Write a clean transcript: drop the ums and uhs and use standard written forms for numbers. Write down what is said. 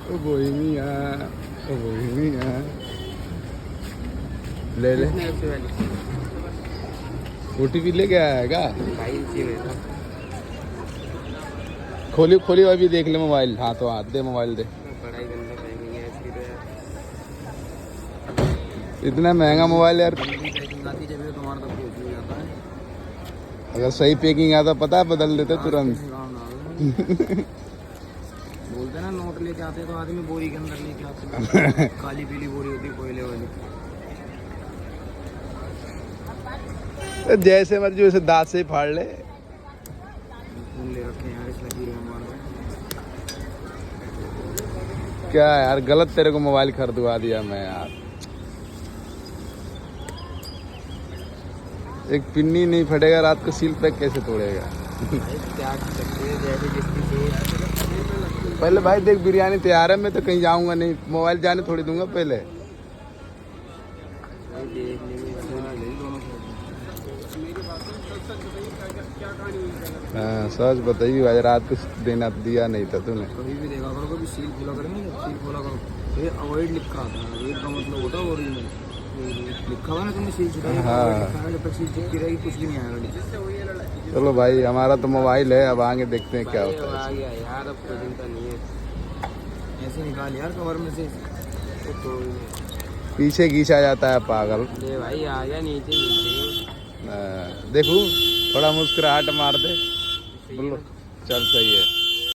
ओ Bohemia, ओ Bohemia. ले ले। OTP लेके आएगा। खोली खोली अभी देख ले मोबाइल। हाँ तो हाथ दे, मोबाइल दे। बड़ा ही गंदा पैकिंग है इसकी तो यार। इतना महंगा मोबाइल यार। गंदी पैकिंग आती है जब ये तुम्हारा तब कुछ हो जाता है। अगर सही पैकिंग आता पता है बदल देते तुरंत। बोलते ना नोट लेके आते तो आदमी बोरी के अंदर लेके आते हैं। काली पीली बोरी होती है कोयले वाली। जैसे मर्जी वैसे दांत से ही फाड़ ले। खून ले रखे हैं यार इस लकीर में मार रहे क्या यार गलत तेरे को मोबाइल खरीदवा दिया मैं यार। एक पिन्नी नहीं फटेगा रात को सील पैक कैसे तोड़ेगा। त्याग सकते हैं जैसे जिसकी सोच। पहले भाई देख बिरयानी तैयार है, मैं तो कहीं जाऊंगा नहीं, मोबाइल जाने थोड़ी दूंगा पहले। हाँ सच बताइए भाई, रात को देना दिया नहीं था तूने। कभी भी देखा करो, कभी सील खोला करो ना, सील खोला करो ये अवॉइड लिखा आता है। अवॉइड का मतलब होता है ओरिजिनल लिखा हुआ ना, तुमने सील छुटाई। हाँ जब तक सील चिपकी रहेगी कुछ भी नहीं आएगा। चलो भाई हमारा तो मोबाइल है, अब आगे देखते हैं क्या होता है। आ गया यार, अब कोई चिंता नहीं है। ऐसे निकाल यार कवर में से तो पीछे खींचा जाता है पागल। ये भाई आ गया नीचे नीचे। देखू थोड़ा मुस्कुराहट मार दे। बोलो चल सही है।